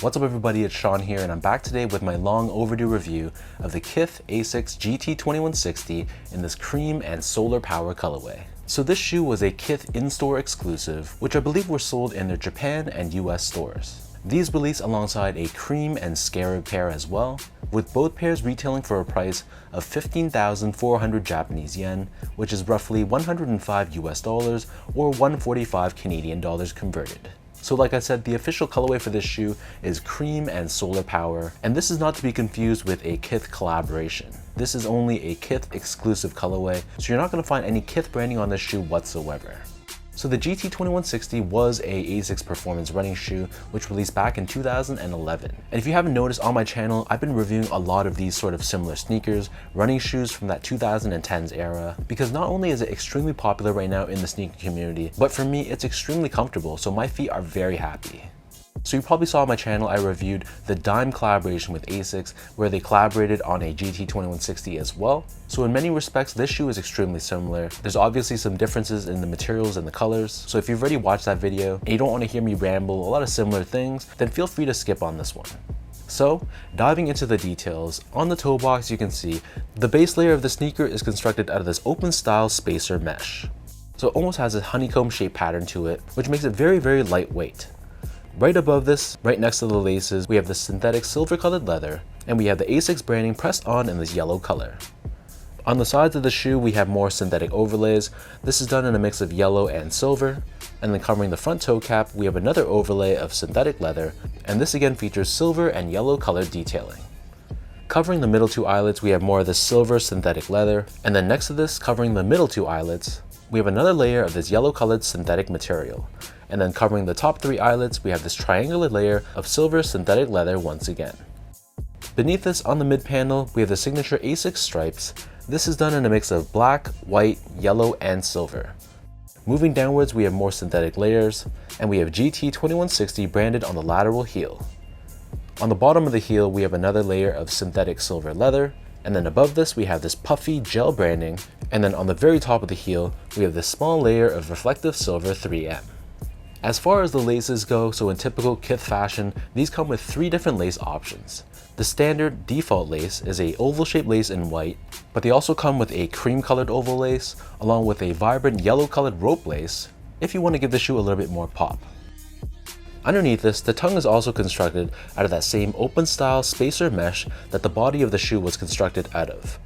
What's up everybody, it's Sean here and I'm back today with my long overdue review of the Kith Asics GT-2160 in this cream and solar power colorway. So this shoe was a Kith in-store exclusive, which I believe were sold in their Japan and US stores. These released alongside a cream and scarab pair as well, with both pairs retailing for a price of 15,400 Japanese yen, which is roughly 105 US dollars or 145 Canadian dollars converted. So like I said, the official colorway for this shoe is cream and solar power, and this is not to be confused with a Kith collaboration. This is only a Kith exclusive colorway, so you're not going to find any Kith branding on this shoe whatsoever. So the GT-2160 was a Asics performance running shoe which released back in 2011. And if you haven't noticed on my channel, I've been reviewing a lot of these sort of similar sneakers, running shoes from that 2010s era, because not only is it extremely popular right now in the sneaker community, but for me it's extremely comfortable, so my feet are very happy. So you probably saw on my channel I reviewed the Dime collaboration with Asics, where they collaborated on a GT-2160 as well. So in many respects, this shoe is extremely similar. There's obviously some differences in the materials and the colors. So if you've already watched that video and you don't want to hear me ramble a lot of similar things, then feel free to skip on this one. So, diving into the details, on the toe box you can see the base layer of the sneaker is constructed out of this open style spacer mesh. So it almost has a honeycomb shaped pattern to it, which makes it very lightweight. Right above this, right next to the laces, we have the synthetic silver colored leather, and we have the Asics branding pressed on in this yellow color. On the sides of the shoe, we have more synthetic overlays. This is done in a mix of yellow and silver, and then covering the front toe cap, we have another overlay of synthetic leather, and this again features silver and yellow colored detailing. Covering the middle two eyelets, we have more of this silver synthetic leather, and then next to this, covering the middle two eyelets, we have another layer of this yellow colored synthetic material. And then covering the top three eyelets, we have this triangular layer of silver synthetic leather once again. Beneath this, on the mid panel, we have the signature Asics stripes. This is done in a mix of black, white, yellow, and silver. Moving downwards, we have more synthetic layers, and we have GT-2160 branded on the lateral heel. On the bottom of the heel, we have another layer of synthetic silver leather, and then above this, we have this puffy gel branding, and then on the very top of the heel, we have this small layer of reflective silver 3M. As far as the laces go, so in typical Kith fashion, these come with three different lace options. The standard default lace is a oval shaped lace in white, but they also come with a cream colored oval lace, along with a vibrant yellow colored rope lace, if you want to give the shoe a little bit more pop. Underneath this, the tongue is also constructed out of that same open style spacer mesh that the body of the shoe was constructed out of.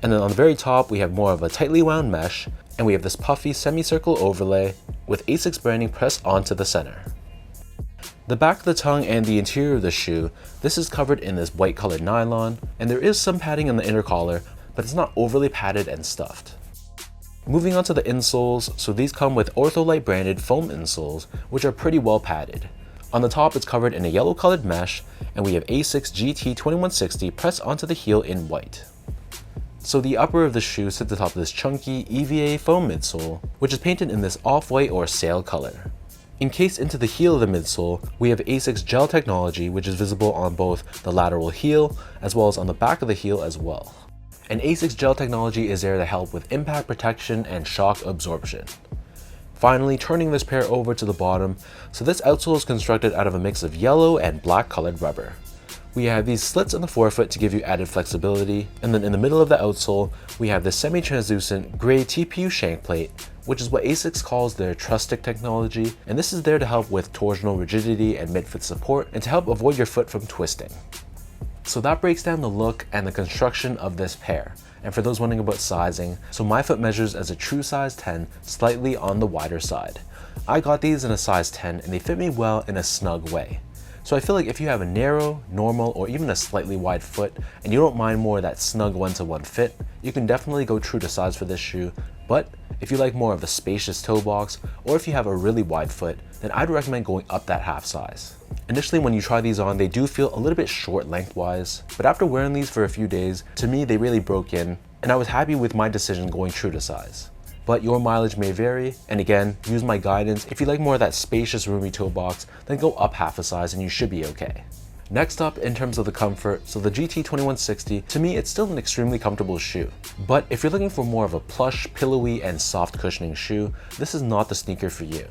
And then on the very top, we have more of a tightly wound mesh, and we have this puffy semicircle overlay with Asics branding pressed onto the center. The back of the tongue and the interior of the shoe, this is covered in this white colored nylon, and there is some padding on the inner collar, but it's not overly padded and stuffed. Moving on to the insoles, so these come with Ortholite branded foam insoles, which are pretty well padded. On the top, it's covered in a yellow colored mesh, and we have Asics GT-2160 pressed onto the heel in white. So the upper of the shoe sits atop this chunky EVA foam midsole, which is painted in this off-white or sail color. Encased into the heel of the midsole, we have Asics gel technology, which is visible on both the lateral heel as well as on the back of the heel as well. And Asics gel technology is there to help with impact protection and shock absorption. Finally, turning this pair over to the bottom, so this outsole is constructed out of a mix of yellow and black colored rubber. We have these slits on the forefoot to give you added flexibility, and then in the middle of the outsole, we have this semi-translucent gray TPU shank plate, which is what Asics calls their truss stick technology, and this is there to help with torsional rigidity and midfoot support, and to help avoid your foot from twisting. So that breaks down the look and the construction of this pair. And for those wondering about sizing, so my foot measures as a true size 10, slightly on the wider side. I got these in a size 10 and they fit me well in a snug way. So I feel like if you have a narrow, normal, or even a slightly wide foot, and you don't mind more of that snug one-to-one fit, you can definitely go true to size for this shoe. But if you like more of the spacious toe box, or if you have a really wide foot, then I'd recommend going up that half size. Initially when you try these on, they do feel a little bit short lengthwise, but after wearing these for a few days, to me they really broke in, and I was happy with my decision going true to size. But your mileage may vary, and again, use my guidance. If you like more of that spacious roomy toe box, then go up half a size and you should be okay. Next up, in terms of the comfort, so the GT-2160, to me it's still an extremely comfortable shoe. But if you're looking for more of a plush, pillowy, and soft cushioning shoe, this is not the sneaker for you.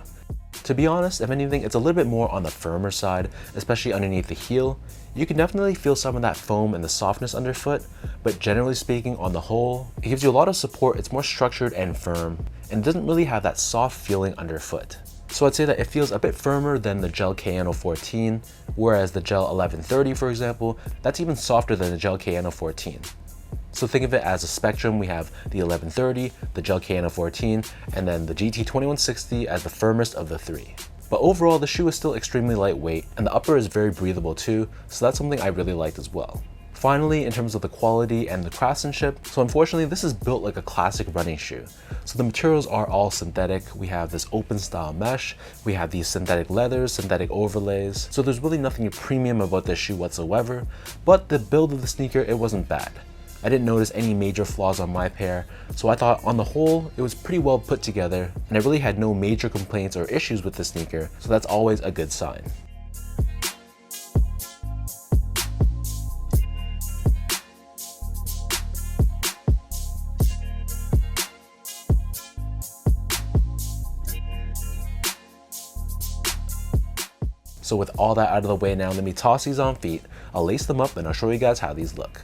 To be honest, if anything, it's a little bit more on the firmer side, especially underneath the heel. You can definitely feel some of that foam and the softness underfoot, but generally speaking, on the whole, it gives you a lot of support. It's more structured and firm, and doesn't really have that soft feeling underfoot. So I'd say that it feels a bit firmer than the gel Kayano 14, whereas the gel 1130, for example, that's even softer than the gel Kayano 14. So think of it as a spectrum. We have the 1130, the gel Kayano 14, and then the GT-2160 as the firmest of the three. But overall, the shoe is still extremely lightweight, and the upper is very breathable too, so that's something I really liked as well. Finally, in terms of the quality and the craftsmanship, so unfortunately this is built like a classic running shoe. So the materials are all synthetic. We have this open style mesh, we have these synthetic leathers, synthetic overlays, so there's really nothing premium about this shoe whatsoever, but the build of the sneaker, it wasn't bad. I didn't notice any major flaws on my pair, so I thought on the whole, it was pretty well put together, and I really had no major complaints or issues with the sneaker, so that's always a good sign. So with all that out of the way now, let me toss these on feet, I'll lace them up, and I'll show you guys how these look.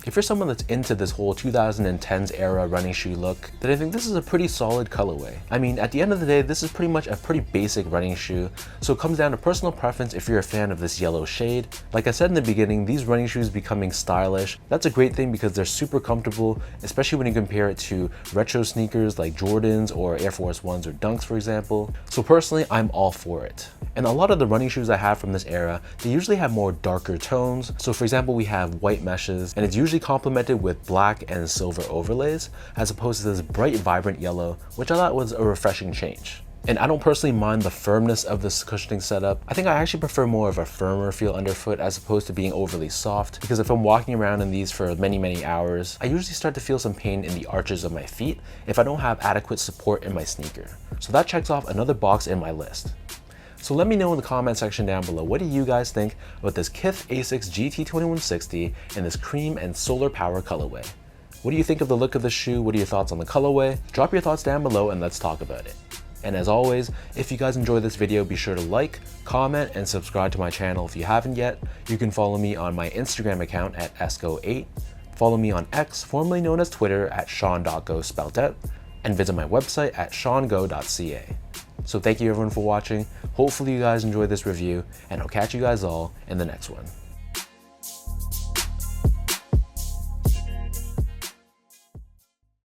If you're someone that's into this whole 2010s era running shoe look, then I think this is a pretty solid colorway. I mean, at the end of the day, this is pretty much a pretty basic running shoe, so it comes down to personal preference if you're a fan of this yellow shade. Like I said in the beginning, these running shoes becoming stylish, that's a great thing because they're super comfortable, especially when you compare it to retro sneakers like Jordans or Air Force Ones or Dunks, for example. So personally, I'm all for it. And a lot of the running shoes I have from this era, they usually have more darker tones. So for example, we have white meshes, and it's usually complemented with black and silver overlays, as opposed to this bright, vibrant yellow, which I thought was a refreshing change. And I don't personally mind the firmness of this cushioning setup. I think I actually prefer more of a firmer feel underfoot as opposed to being overly soft, because if I'm walking around in these for many hours, I usually start to feel some pain in the arches of my feet if I don't have adequate support in my sneaker. So that checks off another box in my list. So let me know in the comment section down below, what do you guys think about this Kith Asics GT-2160 in this cream and solar power colorway? What do you think of the look of the shoe? What are your thoughts on the colorway? Drop your thoughts down below and let's talk about it. And as always, if you guys enjoyed this video, be sure to like, comment, and subscribe to my channel if you haven't yet. You can follow me on my Instagram account at esco8, follow me on X, formerly known as Twitter, at sean.go spelt out, and visit my website at seango.ca. So thank you everyone for watching. Hopefully you guys enjoyed this review, and I'll catch you guys all in the next one.